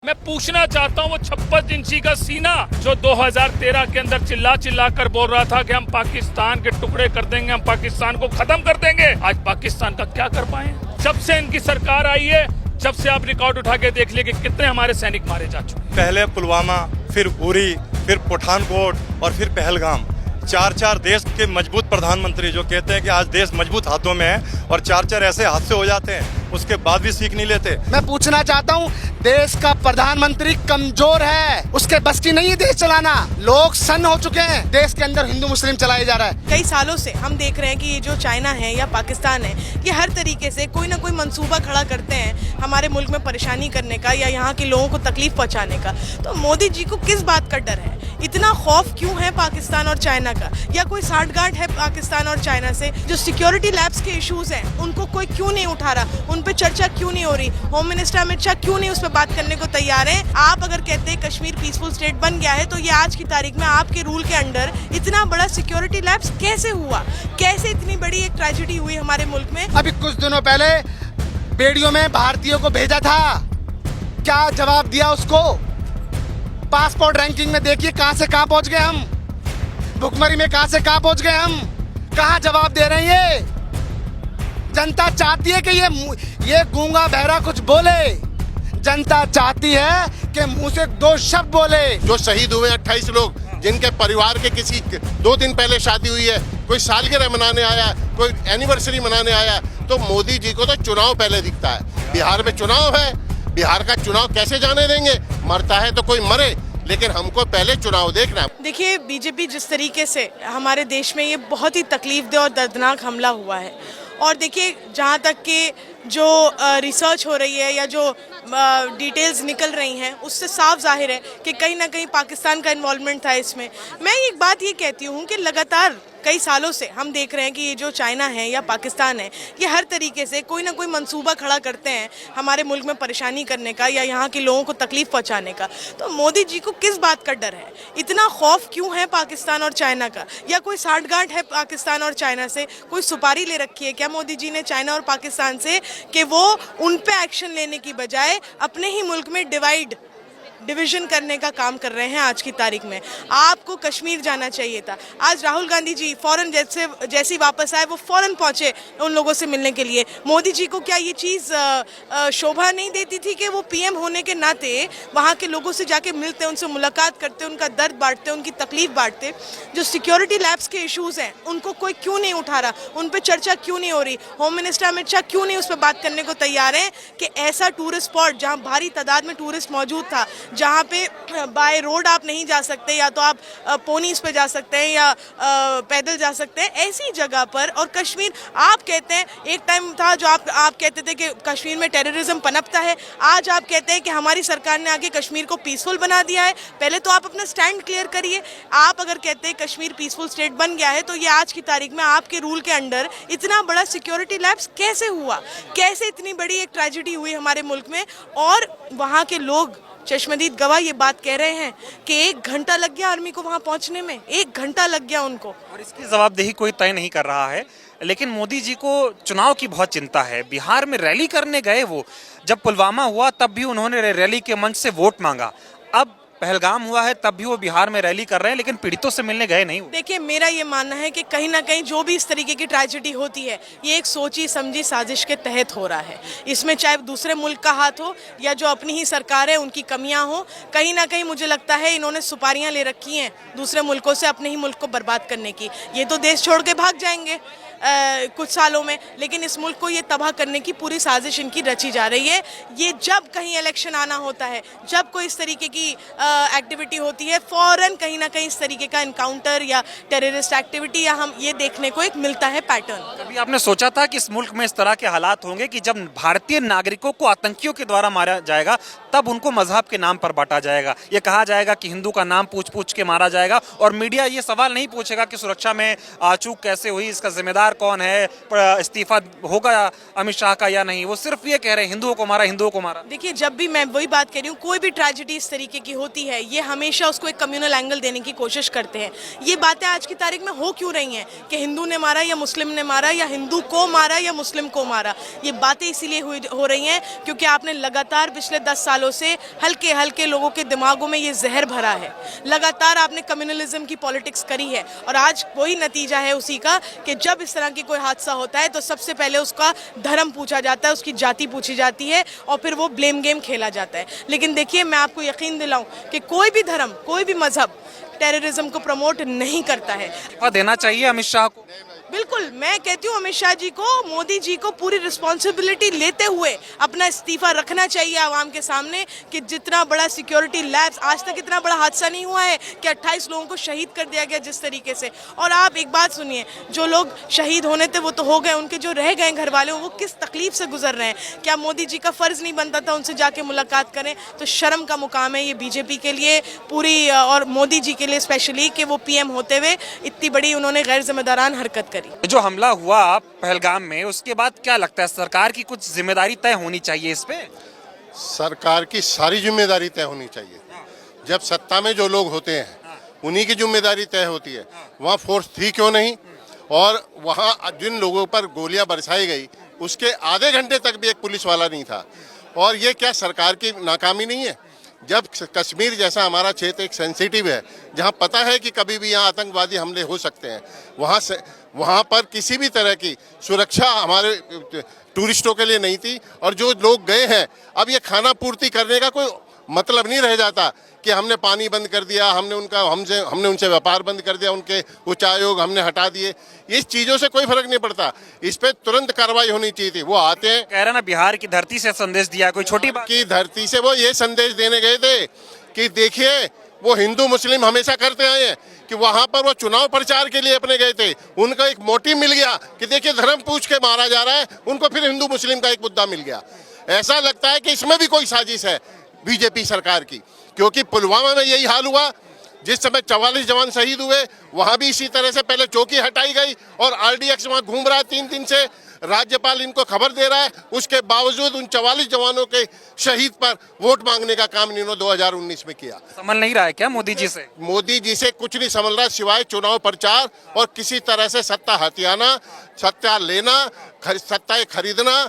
मैं पूछना चाहता हूँ वो 56 इंची का सीना जो 2013 के अंदर चिल्ला चिल्ला कर बोल रहा था कि हम पाकिस्तान के टुकड़े कर देंगे, हम पाकिस्तान को खत्म कर देंगे, आज पाकिस्तान का क्या कर पाए? जब से इनकी सरकार आई है, जब से आप रिकॉर्ड उठा के देख लिए कि कितने हमारे सैनिक मारे जा चुके। पहले पुलवामा, फिर उरी, फिर पठानकोट और फिर पहलगाम। चार देश के मजबूत प्रधानमंत्री जो कहते हैं कि आज देश मजबूत हाथों में है और चार ऐसे हादसे हो जाते हैं, उसके बाद भी सीख नहीं लेते। मैं पूछना चाहता हूँ, देश का प्रधानमंत्री कमजोर है, उसके बस की नहीं है देश चलाना। लोग सन्न हो चुके हैं, देश के अंदर हिंदू मुस्लिम चलाया जा रहा है। कई सालों से हम देख रहे हैं कि ये जो चाइना है या पाकिस्तान है, ये हर तरीके से कोई ना कोई मंसूबा खड़ा करते हैं हमारे मुल्क में परेशानी करने का या यहाँ के लोगों को तकलीफ पहुँचाने का। तो मोदी जी को किस बात का डर है? इतना खौफ क्यों है पाकिस्तान और चाइना का? या कोई साठगांठ है पाकिस्तान और चाइना से? जो सिक्योरिटी लैब्स के इश्यूज हैं उनको कोई क्यों नहीं उठा रहा, उन पे चर्चा क्यों नहीं हो रही? होम मिनिस्टर अमित शाह क्यों नहीं उस पर बात करने को तैयार हैं? आप अगर कहते हैं कश्मीर पीसफुल स्टेट बन गया है, तो ये आज की तारीख में आपके रूल के अंडर इतना बड़ा सिक्योरिटी लैब्स कैसे हुआ? कैसे इतनी बड़ी एक ट्रेजेडी हुई हमारे मुल्क में? अभी कुछ दिनों पहले बेड़ियों में भारतीयों को भेजा था, क्या जवाब दिया उसको? पासपोर्ट रैंकिंग में देखिए कहां से कहां पहुंच गए हम, भुखमरी में कहां से कहां पहुंच गए हम, कहां जवाब दे रहे हैं? ये जनता चाहती है कि ये गूंगा बहरा कुछ बोले। जनता चाहती है कि मुंह से दो शब्द बोले। जो शहीद हुए 28 लोग, जिनके परिवार के किसी 2 दिन पहले शादी हुई है, कोई सालगिरह मनाने आया, कोई एनिवर्सरी मनाने आया, तो मोदी जी को तो चुनाव पहले दिखता है। बिहार में चुनाव है, बिहार का चुनाव कैसे जाने देंगे? मरता है तो कोई मरे, लेकिन हमको पहले चुनाव देखना है। देखिए, बीजेपी जिस तरीके से हमारे देश में ये बहुत ही तकलीफदेह और दर्दनाक हमला हुआ है, और देखिए जहाँ तक कि जो रिसर्च हो रही है या जो डिटेल्स निकल रही हैं, उससे साफ जाहिर है कि कहीं ना कहीं पाकिस्तान का इन्वॉल्वमेंट था इसमें। मैं एक बात ये कहती हूँ कि लगातार कई सालों से हम देख रहे हैं कि ये जो चाइना है या पाकिस्तान है, ये हर तरीके से कोई ना कोई मंसूबा खड़ा करते हैं हमारे मुल्क में परेशानी करने का या यहाँ के लोगों को तकलीफ पहुँचाने का। तो मोदी जी को किस बात का डर है? इतना खौफ क्यों है पाकिस्तान और चाइना का? या कोई साठगांठ है पाकिस्तान और चाइना से? कोई सुपारी ले रखी है क्या मोदी जी ने चाइना और पाकिस्तान से कि वो उन पे एक्शन लेने की बजाय अपने ही मुल्क में डिवीजन करने का काम कर रहे हैं? आज की तारीख में आपको कश्मीर जाना चाहिए था। आज राहुल गांधी जी फौरन जैसे वापस आए, वो फौरन पहुंचे उन लोगों से मिलने के लिए। मोदी जी को क्या ये चीज़ शोभा नहीं देती थी कि वो पीएम होने के नाते वहां के लोगों से जाके मिलते, उनसे मुलाकात करते, उनका दर्द बांटते, उनकी तकलीफ बांटते? जो सिक्योरिटी लैब्स के इशूज़ हैं उनको कोई क्यों नहीं उठा रहा, उन पर चर्चा क्यों नहीं हो रही? होम मिनिस्टर अमित शाह क्यों नहीं उस पर बात करने को तैयार हैं कि ऐसा टूरिस्ट स्पॉट जहाँ भारी तादाद में टूरिस्ट मौजूद था, जहाँ पे बाय रोड आप नहीं जा सकते, या तो आप पोनीस पे जा सकते हैं या पैदल जा सकते हैं, ऐसी जगह पर। और कश्मीर, आप कहते हैं एक टाइम था जो आप कहते थे कि कश्मीर में टेररिज्म पनपता है, आज आप कहते हैं कि हमारी सरकार ने आगे कश्मीर को पीसफुल बना दिया है। पहले तो आप अपना स्टैंड क्लियर करिए। आप अगर कहते हैं कश्मीर पीसफुल स्टेट बन गया है, तो ये आज की तारीख में आपके रूल के अंडर इतना बड़ा सिक्योरिटी लैब्स कैसे हुआ? कैसे इतनी बड़ी एक ट्रेजेडी हुई हमारे मुल्क में? और वहाँ के लोग चश्मदीद गवाह ये बात कह रहे हैं कि 1 घंटा लग गया आर्मी को वहां पहुंचने में, 1 घंटा लग गया उनको। और इसकी जवाबदेही कोई तय नहीं कर रहा है। लेकिन मोदी जी को चुनाव की बहुत चिंता है। बिहार में रैली करने गए वो, जब पुलवामा हुआ तब भी उन्होंने रैली के मंच से वोट मांगा, अब पहलगाम हुआ है तब भी वो बिहार में रैली कर रहे हैं, लेकिन पीड़ितों से मिलने गए नहीं। देखिए, मेरा ये मानना है कि कहीं ना कहीं जो भी इस तरीके की ट्रेजेडी होती है, ये एक सोची समझी साजिश के तहत हो रहा है। इसमें चाहे दूसरे मुल्क का हाथ हो या जो अपनी ही सरकार है उनकी कमियां हो, कहीं ना कहीं मुझे लगता है इन्होंने सुपारियां ले रखी हैं दूसरे मुल्कों से अपने ही मुल्क को बर्बाद करने की। ये तो देश छोड़ के भाग जाएंगे कुछ सालों में, लेकिन इस मुल्क को ये तबाह करने की पूरी साजिश इनकी रची जा रही है। ये जब कहीं इलेक्शन आना होता है, जब कोई इस तरीके की एक्टिविटी होती है, फौरन कहीं ना कहीं इस तरीके का इनकाउंटर या टेररिस्ट एक्टिविटी या हम ये देखने को एक मिलता है पैटर्न। कभी आपने सोचा था कि इस मुल्क में इस तरह के हालात होंगे कि जब भारतीय नागरिकों को आतंकियों के द्वारा मारा जाएगा, तब उनको मजहब के नाम पर बांटा जाएगा, ये कहा जाएगा कि हिंदू का नाम पूछ के मारा जाएगा, और मीडिया ये सवाल नहीं पूछेगा कि सुरक्षा में चूक कैसे हुई, इसका जिम्मेदार कौन है, इस्तीफा होगा अमित शाह का या नहीं? वो सिर्फ ये कह रहे हैं हिंदुओं को मारा, हिंदुओं को मारा। देखिए, जब भी मैं वही बात कह रही हूँ, कोई भी ट्रेजेडी इस तरीके की होती है, ये हमेशा उसको एक कम्युनल एंगल देने की कोशिश करते हैं। ये बातें आज की तारीख में हो क्यों रही हैं कि हिंदू ने मारा या मुस्लिम ने मारा, या हिंदू को मारा या मुस्लिम को मारा? ये बातें इसीलिए हो रही हैं क्योंकि आपने लगातार पिछले 10 सालों सालों से हल्के हल्के लोगों के दिमागों में ये जहर भरा है। लगातार आपने कम्युनलिज्म की पॉलिटिक्स करी है और आज वही नतीजा है उसी का कि जब इस तरह की कोई हादसा होता है तो सबसे पहले उसका धर्म पूछा जाता है, उसकी जाति पूछी जाती है और फिर वो ब्लेम गेम खेला जाता है। लेकिन देखिए, मैं आपको यकीन दिलाऊं कि कोई भी धर्म, कोई भी मजहब टेररिज्म को प्रमोट नहीं करता है। और देना चाहिए अमित शाह को। बिल्कुल, मैं कहती हूँ अमित शाह जी को, मोदी जी को पूरी रिस्पॉन्सिबिलिटी लेते हुए अपना इस्तीफा रखना चाहिए आवाम के सामने कि जितना बड़ा सिक्योरिटी लैप्स, आज तक इतना बड़ा हादसा नहीं हुआ है कि 28 लोगों को शहीद कर दिया गया जिस तरीके से। और आप एक बात सुनिए, जो लोग शहीद होने थे वो तो हो गए, उनके जो रह गए घर वाले वो किस तकलीफ से गुजर रहे हैं। क्या मोदी जी का फर्ज नहीं बनता था उनसे जाके मुलाकात करें? तो शर्म का मुकाम है ये बीजेपी के लिए पूरी, और मोदी जी के लिए स्पेशली, कि वो पीएम होते हुए इतनी बड़ी उन्होंने गैर जिम्मेदारान हरकत करी। जो हमला हुआ पहलगाम में, उसके बाद क्या लगता है सरकार की कुछ जिम्मेदारी तय होनी चाहिए इस पे? सरकार की सारी जिम्मेदारी तय होनी चाहिए। जब सत्ता में जो लोग होते हैं उन्हीं की जिम्मेदारी तय होती है। वहाँ फोर्स थी क्यों नहीं, और वहाँ जिन लोगों पर गोलियां बरसाई गई उसके आधे घंटे तक भी एक पुलिस वाला नहीं था। और ये क्या सरकार की नाकामी नहीं है? जब कश्मीर जैसा हमारा क्षेत्र एक सेंसिटिव है, जहाँ पता है कि कभी भी यहाँ आतंकवादी हमले हो सकते हैं, वहाँ पर किसी भी तरह की सुरक्षा हमारे टूरिस्टों के लिए नहीं थी। और जो लोग गए हैं, अब ये खाना पूर्ति करने का कोई मतलब नहीं रह जाता कि हमने पानी बंद कर दिया, हमने उनसे व्यापार बंद कर दिया, उनके उच्चायोग हमने हटा दिए। इस चीज़ों से कोई फर्क नहीं पड़ता, इस पे तुरंत कार्रवाई होनी चाहिए थी। वो आते हैं, कह रहे ना बिहार की धरती से संदेश दिया, कोई छोटी बात की धरती से वो ये संदेश देने गए थे कि देखिए, वो हिंदू मुस्लिम हमेशा करते आए हैं कि वहां पर वो चुनाव प्रचार के लिए अपने गए थे। उनका एक मोटिव मिल गया कि देखिए धर्म पूछ के मारा जा रहा है, उनको फिर हिंदू मुस्लिम का एक मुद्दा मिल गया। ऐसा लगता है कि इसमें भी कोई साजिश है बीजेपी सरकार की, क्योंकि पुलवामा में यही हाल हुआ। जिस समय 44 जवान शहीद हुए, वहां भी इसी तरह से पहले चौकी हटाई गई और आरडीएक्स वहां घूम रहा है 3 दिन से। राज्यपाल इनको खबर दे रहा है, उसके बावजूद उन 44 जवानों के शहीद पर वोट मांगने का काम इन्होंने 2019 में किया। समझ नहीं रहा है क्या मोदी जी से? मोदी जी से कुछ नहीं समझ रहा सिवाय चुनाव प्रचार और किसी तरह से सत्ता हथियाना, सत्ता लेना, सत्ता खरीदना,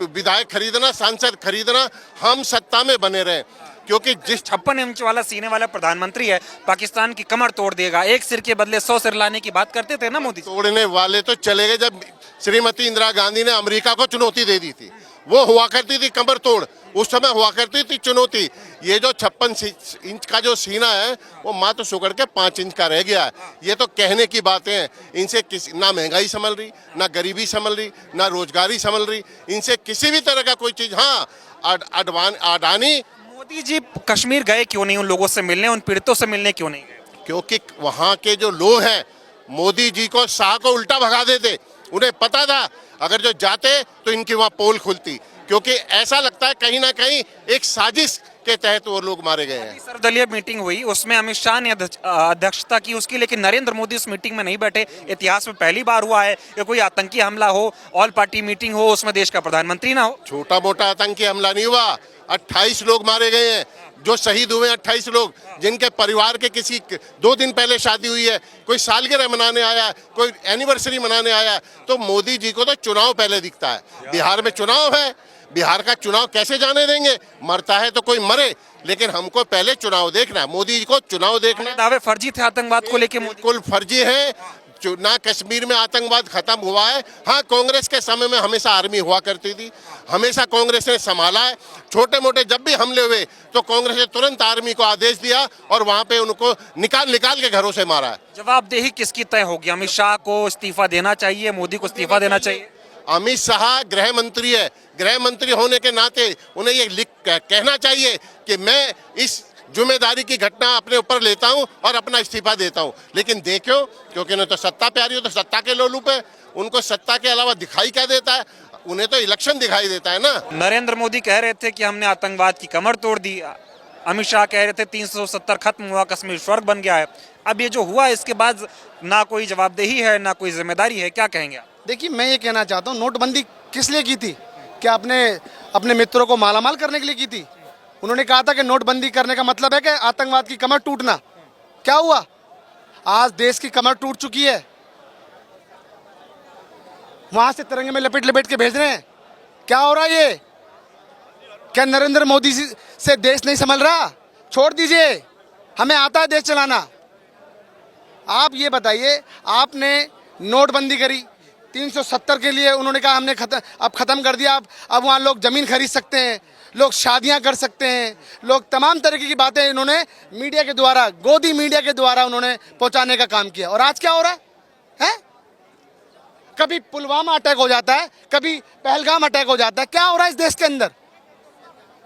विधायक खरीदना, सांसद खरीदना। हम सत्ता में बने रहे, क्योंकि जिस 56 इंच वाला सीने वाला प्रधानमंत्री है, पाकिस्तान की कमर तोड़ देगा, एक सिर के बदले 100 सिर लाने की बात करते थे ना मोदी। तोड़ने वाले तो चले गए जब श्रीमती इंदिरा गांधी ने अमेरिका को चुनौती दे दी थी। वो हुआ करती थी कमर तोड़, उस समय हुआ करती थी चुनौती। ये जो 56 इंच का जो सीना है वो मात्र सुगड़ के 5 इंच का रह गया है। ये तो कहने की बातें हैं। इनसे ना महंगाई संभल रही, ना गरीबी संभल रही, ना रोजगारी संभल रही, इनसे किसी भी तरह का कोई चीज। हाँ, अडानी। मोदी जी कश्मीर गए क्यों नहीं, उन लोगों से मिलने, उन पीड़ितों से मिलने क्यों नहीं गए? क्योंकि वहाँ के जो लोग हैं मोदी जी को, शाह को उल्टा भगा देते। उन्हें पता था अगर जो जाते तो इनकी वहाँ पोल खुलती, क्योंकि ऐसा लगता है कहीं ना कहीं एक साजिश के तहत वो लोग मारे गए हैं। सर्वदलीय मीटिंग हुई, उसमें अमित शाह ने अध्यक्षता की उसकी, लेकिन नरेंद्र मोदी उस मीटिंग में नहीं बैठे। इतिहास में पहली बार हुआ है कि कोई आतंकी हमला हो, ऑल पार्टी मीटिंग हो, उसमें देश का प्रधानमंत्री ना हो। छोटा मोटा आतंकी हमला नहीं हुआ, 28 लोग मारे गए हैं। जो शहीद हुए 28 लोग, जिनके परिवार के किसी 2 दिन पहले शादी हुई है, कोई सालगिरह मनाने आया, कोई एनिवर्सरी मनाने आया, तो मोदी जी को तो चुनाव पहले दिखता है। बिहार में चुनाव है, बिहार का चुनाव कैसे जाने देंगे? मरता है तो कोई मरे, लेकिन हमको पहले चुनाव देखना है। मोदी जी को चुनाव देखना है। दावे फर्जी थे आतंकवाद को लेकर, बिल्कुल फर्जी है। ना कश्मीर में आतंकवाद खत्म हुआ है। हाँ, कांग्रेस के समय में हमेशा आर्मी हुआ करती थी, हमेशा कांग्रेस ने संभाला है। छोटे मोटे जब भी हमले हुए तो कांग्रेस ने तुरंत आर्मी को आदेश दिया और वहां पे उनको निकाल के घरों से मारा है। जवाबदेही किसकी तय होगी? अमित शाह को इस्तीफा देना चाहिए, मोदी को इस्तीफा देना चाहिए? अमित शाह गृह मंत्री है, गृह मंत्री होने के नाते उन्हें ये कहना चाहिए कि मैं इस जिम्मेदारी की घटना अपने ऊपर लेता हूं और अपना इस्तीफा देता हूं। लेकिन देखो, क्योंकि उन्हें तो सत्ता प्यारी हो, तो सत्ता के लोलुप है, उनको सत्ता के अलावा दिखाई क्या देता है? उन्हें तो इलेक्शन दिखाई देता है ना। नरेंद्र मोदी कह रहे थे कि हमने आतंकवाद की कमर तोड़ दी, अमित शाह कह रहे थे 370 खत्म हुआ, कश्मीर स्वर्ग बन गया है। अब ये जो हुआ, इसके बाद ना कोई जवाबदेही है, ना कोई जिम्मेदारी है, क्या कहेंगे आप? देखिए, मैं ये कहना चाहता हूँ, नोटबंदी किस लिए की थी? क्या अपने मित्रों को मालामाल करने के लिए की थी? उन्होंने कहा था कि नोटबंदी करने का मतलब है कि आतंकवाद की कमर टूटना। क्या हुआ? आज देश की कमर टूट चुकी है। वहां से तिरंगे में लपेट लपेट के भेज रहे हैं। क्या हो रहा है ये? क्या नरेंद्र मोदी से देश नहीं संभल रहा? छोड़ दीजिए, हमें आता है देश चलाना। आप ये बताइए, आपने नोटबंदी करी 370 के लिए, उन्होंने कहा हमने खत्म कर दिया। अब वहाँ लोग ज़मीन खरीद सकते हैं, लोग शादियां कर सकते हैं, लोग तमाम तरीके की बातें इन्होंने मीडिया के द्वारा, गोदी मीडिया के द्वारा उन्होंने पहुंचाने का काम किया। और आज क्या हो रहा है? कभी पुलवामा अटैक हो जाता है, कभी पहलगाम अटैक हो जाता है। क्या हो रहा है इस देश के अंदर?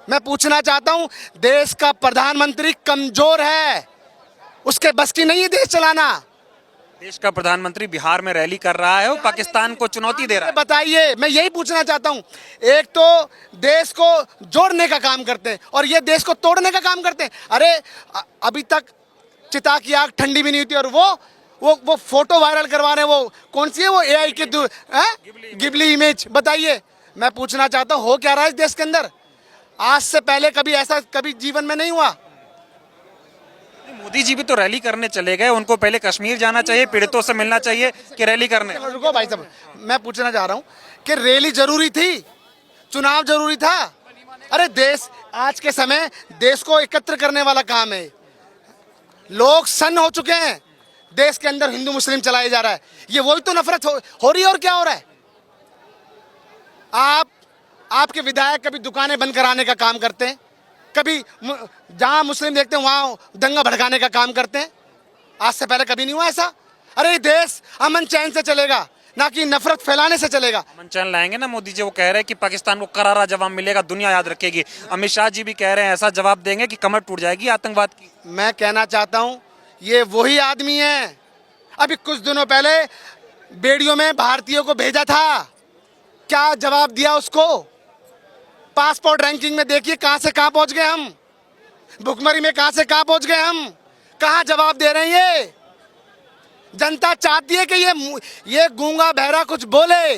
मैं पूछना चाहता हूं, देश का प्रधानमंत्री कमजोर है, उसके बस की नहीं है देश चलाना। देश का प्रधानमंत्री बिहार में रैली कर रहा है और पाकिस्तान को चुनौती दे रहा है। बताइए, मैं यही पूछना चाहता हूं। एक तो देश को जोड़ने का काम करते हैं और ये देश को तोड़ने का काम करते हैं। अरे अभी तक चिता की आग ठंडी भी नहीं हुई थी और वो फोटो वायरल करवा रहे हैं। वो कौन सी है वो AI की गिबली इमेज? बताइए, मैं पूछना चाहता हूं, हो क्या रहा है इस देश के अंदर? आज से पहले कभी ऐसा कभी जीवन में नहीं हुआ। मोदी जी भी तो रैली करने चले गए, उनको पहले कश्मीर जाना चाहिए, पीड़ितों से मिलना चाहिए कि रैली करने? रुको भाई साहब, मैं पूछना चाह रहा हूं कि रैली जरूरी थी, चुनाव जरूरी था? अरे देश, आज के समय देश को एकत्र करने वाला काम है। लोग सन्न हो चुके हैं, देश के अंदर हिंदू मुस्लिम चलाया जा रहा है। ये वही तो नफरत हो रही है। और क्या हो रहा है? आपके विधायक कभी दुकानें बंद कराने का काम करते हैं, कभी जहां मुस्लिम देखते हैं वहां दंगा भड़काने का काम करते हैं। आज से पहले कभी नहीं हुआ ऐसा। अरे ये देश अमन चैन से चलेगा, ना कि नफरत फैलाने से चलेगा। अमन चैन लाएंगे ना मोदी जी। वो कह रहे हैं कि पाकिस्तान को करारा जवाब मिलेगा, दुनिया याद रखेगी। अमित शाह जी भी कह रहे हैं ऐसा जवाब देंगे कि कमर टूट जाएगी आतंकवाद की। मैं कहना चाहता हूं, ये वही आदमी है। अभी कुछ दिनों पहले बेड़ियों में भारतीयों को भेजा था, क्या जवाब दिया उसको? पासपोर्ट रैंकिंग में देखिए कहां से कहां पहुंच गए हम, भुखमरी में कहां से कहां पहुंच गए हम। कहां जवाब दे रहे हैं ये? जनता चाहती है कि ये गूंगा बहरा कुछ बोले।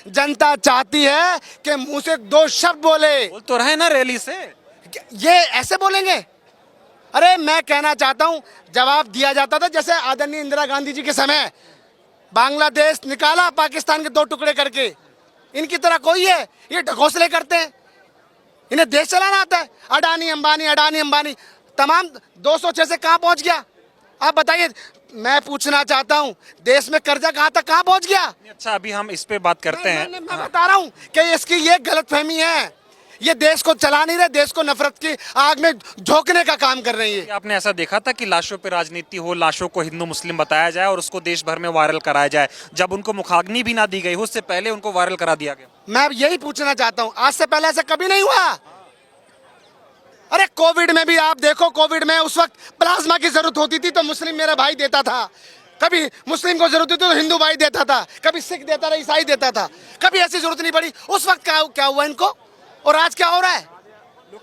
जनता चाहती है कि मुंह से 2 शब्द बोले। बोल तो रहे ना रैली से, ये ऐसे बोलेंगे? अरे मैं कहना चाहता हूं, जवाब दिया जाता था जैसे आदरणीय इंदिरा गांधी जी के समय बांग्लादेश निकाला पाकिस्तान के 2 टुकड़े करके। इनकी तरह कोई है? ये ढकोसले करते हैं, इन्हें देश चलाना आता है। अडानी अंबानी तमाम 206 से कहां पहुंच गया? आप बताइए। मैं पूछना चाहता हूं, देश में कर्जा कहां तक कहां पहुंच गया? अच्छा, अभी हम इस पे बात करते हैं। मैं बता रहा हूं कि इसकी ये गलतफहमी है। ये देश को चला नहीं रहे, देश को नफरत की आग में झोंकने का काम कर रही है। आपने ऐसा देखा था कि लाशों पे राजनीति हो, लाशों को हिंदू मुस्लिम बताया जाए और उसको देश भर में वायरल कराया जाए? जब उनको मुखाग्नि भी ना दी गई, उससे पहले उनको वायरल करा दिया गया। मैं यही पूछना चाहता हूं, आज से पहले ऐसा कभी नहीं हुआ। अरे कोविड में भी आप देखो, कोविड में उस वक्त प्लाज्मा की जरूरत होती थी तो मुस्लिम मेरा भाई देता था, कभी मुस्लिम को जरूरत होती तो हिंदू भाई देता था, कभी सिख देता था, ईसाई देता था, कभी ऐसी जरूरत नहीं पड़ी। उस वक्त क्या हुआ इनको? और आज क्या हो रहा है?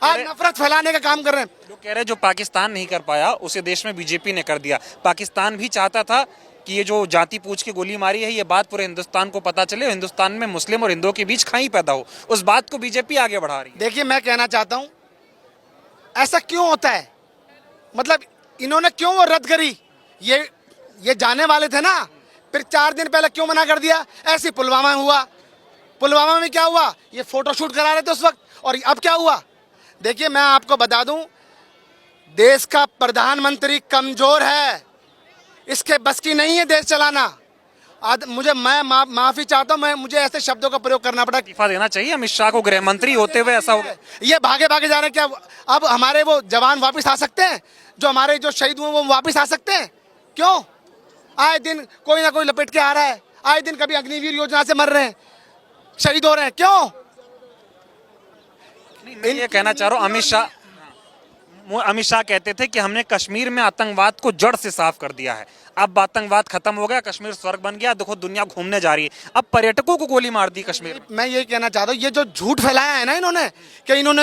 आज नफरत फैलाने का काम कर रहे हैं। लोग कह रहे हैं जो पाकिस्तान नहीं कर पाया उसे देश में बीजेपी ने कर दिया। पाकिस्तान भी चाहता था कि ये जो जाति पूछ के गोली मारी है, ये बात पूरे हिंदुस्तान को पता चले, हिंदुस्तान में मुस्लिम और हिंदुओं के बीच खाई पैदा हो। उस बात को बीजेपी आगे बढ़ा रही है। देखिए, मैं कहना चाहता हूं, ऐसा क्यों होता है? मतलब इन्होंने क्यों वो रद्द करी? ये जाने वाले थे ना, फिर 4 दिन पहले क्यों मना कर दिया? ऐसे पुलवामा में हुआ। पुलवामा में क्या हुआ? ये फोटोशूट करा रहे थे उस वक्त, और अब क्या हुआ? देखिए, मैं आपको बता दूं, देश का प्रधानमंत्री कमजोर है, इसके बस की नहीं है देश चलाना। मैं माफी चाहता हूं, मुझे ऐसे शब्दों का प्रयोग करना पड़ा। इस्तीफा देना चाहिए अमित शाह को, गृह मंत्री होते हुए ऐसा हो गया। ये भागे जा रहे हैं। क्या अब हमारे वो जवान वापस आ सकते हैं? जो हमारे जो शहीद हुए वो वापस आ सकते हैं? क्यों? आए दिन कोई ना कोई लपेट के आ रहा है, आए दिन कभी अग्निवीर योजना से मर रहे हैं, शहीद हो रहे हैं। क्यों? मैं ये कहना चाह रहा हूँ, अमित शाह कहते थे कि हमने कश्मीर में आतंकवाद को जड़ से साफ कर दिया है। अब आतंकवाद खत्म हो गया, कश्मीर स्वर्ग बन गया, देखो दुनिया घूमने जा रही है। अब पर्यटकों को गोली मार दी कश्मीर में। मैं यही कहना चाहता हूँ, ये जो झूठ फैलाया है ना इन्होंने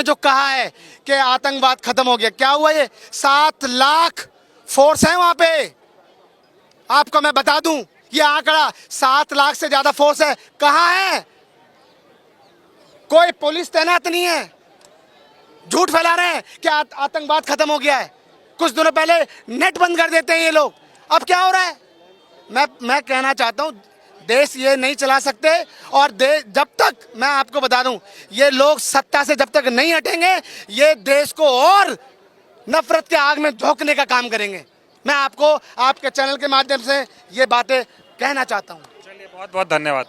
जो कहा है कि आतंकवाद खत्म हो गया, क्या हुआ? ये 7 लाख फोर्स है वहां पे। आपको मैं बता दूं, ये आंकड़ा 7 लाख से ज्यादा फोर्स है। कहां है? कोई पुलिस तैनात नहीं है। झूठ फैला रहे हैं कि आतंकवाद खत्म हो गया है। कुछ दिनों पहले नेट बंद कर देते हैं ये लोग। अब क्या हो रहा है? मैं कहना चाहता हूं, देश ये नहीं चला सकते। और जब तक, मैं आपको बता दूं, ये लोग सत्ता से जब तक नहीं हटेंगे, ये देश को और नफरत के आग में झोंकने का काम करेंगे। मैं आपको आपके चैनल के माध्यम से ये बातें कहना चाहता हूं। चलिए, बहुत बहुत धन्यवाद।